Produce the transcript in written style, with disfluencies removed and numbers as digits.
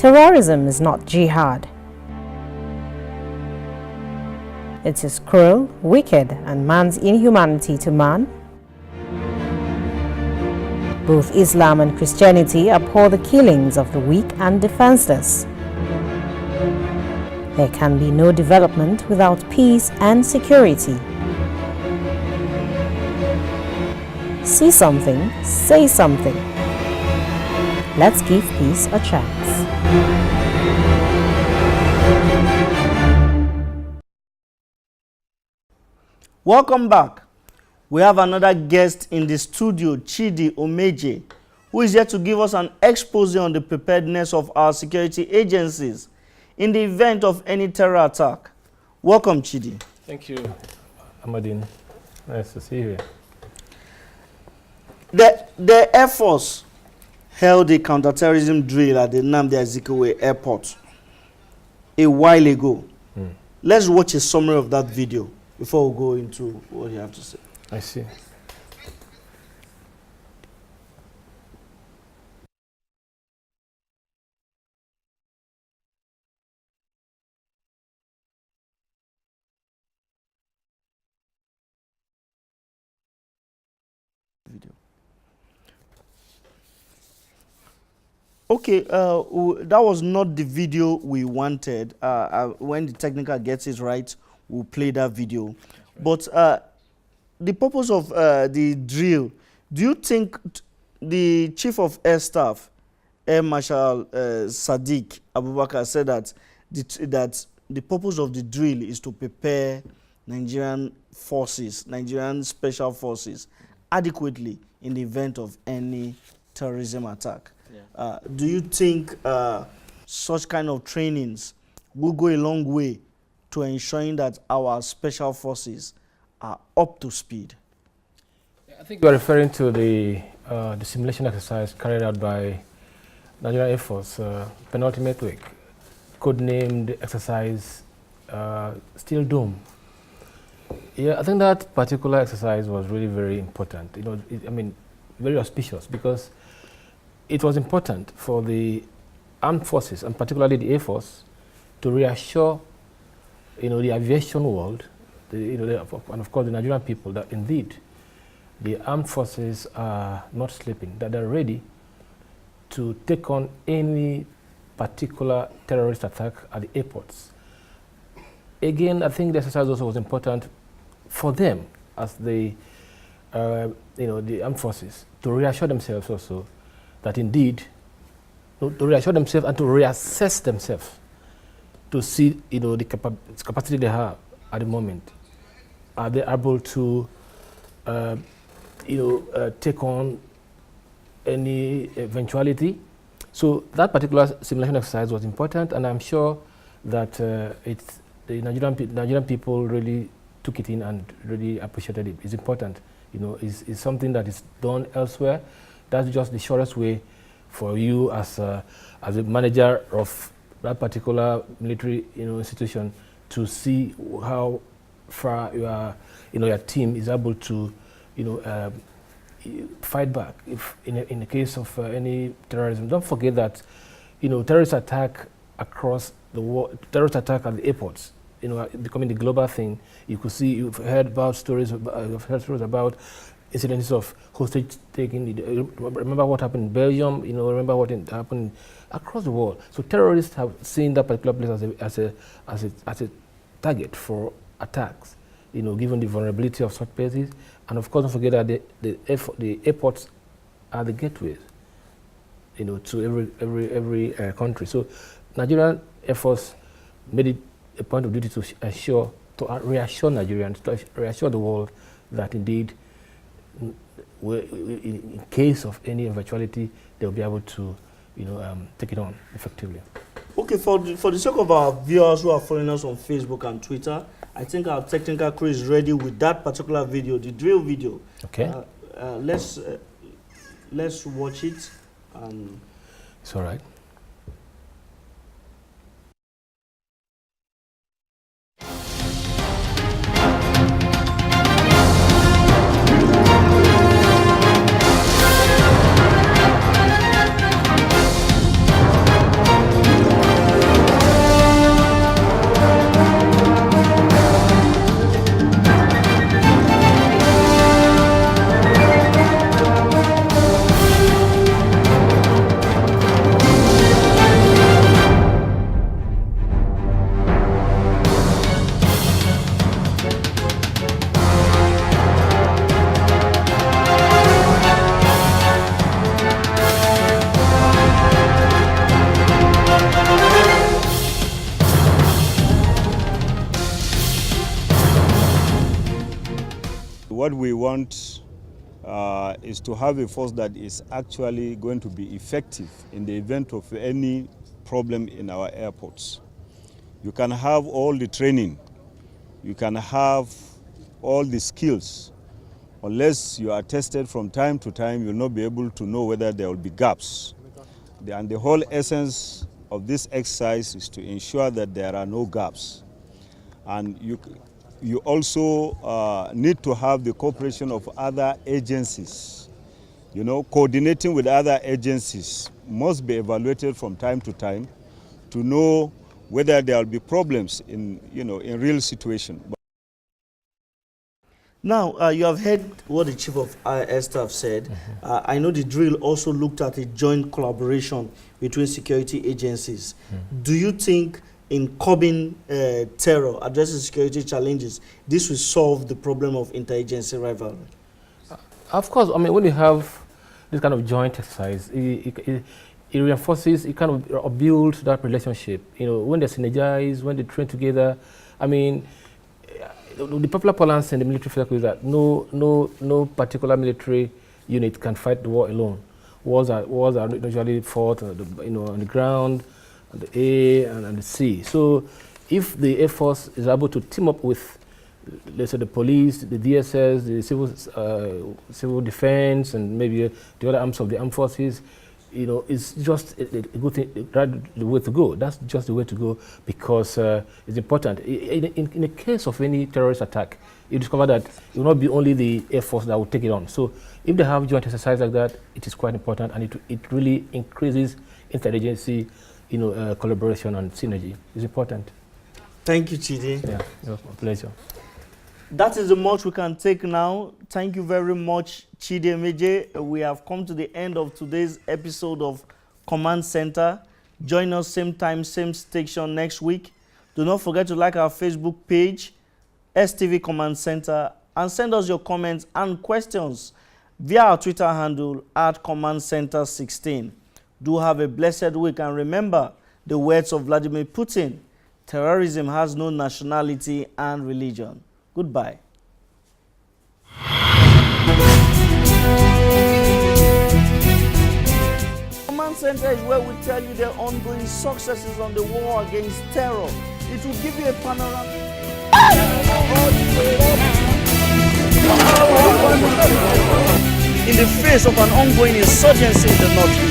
Terrorism is not jihad. It is cruel, wicked, and man's inhumanity to man. Both Islam and Christianity abhor the killings of the weak and defenseless. There can be no development without peace and security. See something, say something. Let's give peace a chance. Welcome back. We have another guest in the studio, Chidi Omeje, who is here to give us an expose on the preparedness of our security agencies in the event of any terror attack. Welcome, Chidi. Thank you, Amadine. Nice to see you here. The Air Force held a counterterrorism drill at the Nnamdi Azikiwe Airport a while ago. Let's watch a summary of that video before we go into what you have to say. I see. Video. Okay, that was not the video we wanted. When the technical gets it right, we'll play that video. But the purpose of the drill, do you think the Chief of Air Staff, Air Marshal Sadiq Abubakar, said that the purpose of the drill is to prepare Nigerian forces, Nigerian special forces, adequately in the event of any terrorism attack? Yeah. Do you think such kind of trainings will go a long way to ensuring that our special forces are up to speed? I think you are referring to the simulation exercise carried out by Nigerian Air Force penultimate week, codenamed exercise Steel Dome. Yeah, I think that particular exercise was really very important. You know, very auspicious, because it was important for the armed forces, and particularly the Air Force, to reassure, the aviation world, and of course the Nigerian people, that indeed the armed forces are not sleeping, that they're ready to take on any particular terrorist attack at the airports. Again, I think the exercise also was important for them as the armed forces, to reassure themselves also that indeed, to reassure themselves and to reassess themselves, to see the capacity they have at the moment. Are they able to take on any eventuality? So that particular simulation exercise was important, and I'm sure that the Nigerian people really took it in and really appreciated it. It's important. It's something that is done elsewhere. That's just the shortest way for you as a manager of that particular military institution to see how far your team is able to fight back if in the case of any terrorism. Don't forget that terrorist attack across the world, terrorist attack at the airports, becoming the global thing. You've heard about stories about incidents of hostage taking. Remember what happened in Belgium, remember what happened across the world. So terrorists have seen that particular place as a target for attacks, given the vulnerability of such places. And of course, don't forget that the airports are the gateways, to every country. So Nigerian Air Force made it a point of duty to reassure Nigerians, to reassure the world that indeed, in case of any eventuality, they'll be able to, take it on effectively. Okay, for the sake of our viewers who are following us on Facebook and Twitter, I think our technical crew is ready with that particular video, the drill video. Okay. Let's watch it. It's all right. what we want is to have a force that is actually going to be effective in the event of any problem in our airports. You can have all the training, you can have all the skills. Unless you are tested from time to time, you'll not be able to know whether there will be gaps. And the whole essence of this exercise is to ensure that there are no gaps. And you also need to have the cooperation of other agencies. You know, coordinating with other agencies must be evaluated from time to time to know whether there will be problems in real situation. Now, you have heard what the Chief of Air Staff said. I know the drill also looked at a joint collaboration between security agencies. Do you think in curbing terror, addressing security challenges, this will solve the problem of interagency rivalry? Of course, I mean, when you have this kind of joint exercise, it reinforces, it kind of builds that relationship. You know, when they synergize, when they train together, I mean, the popular parlance in the military circle is that no particular military unit can fight the war alone. Wars are usually fought, on the ground, on the air, and on the sea. So, if the Air Force is able to team up with, let's say, the police, the DSS, the civil defense, and maybe the other arms of the armed forces, you know, it's just a good thing, the way to go. That's just the way to go because it's important. In the case of any terrorist attack, you discover that it will not be only the Air Force that will take it on. So if they have joint exercise like that, it is quite important, and it really increases interagency, collaboration and synergy. It's important. Thank you, Chidi. Yeah, it was my pleasure. That is the much we can take now. Thank you very much, Chidi Emeje. We have come to the end of today's episode of Command Center. Join us same time, same station next week. Do not forget to like our Facebook page, STV Command Center, and send us your comments and questions via our Twitter handle at Command Center 16. Do have a blessed week, and remember the words of Vladimir Putin: terrorism has no nationality and religion. Goodbye. Command Center is where we tell you the ongoing successes on the war against terror. It will give you a panorama. In the face of an ongoing insurgency in the Northeast.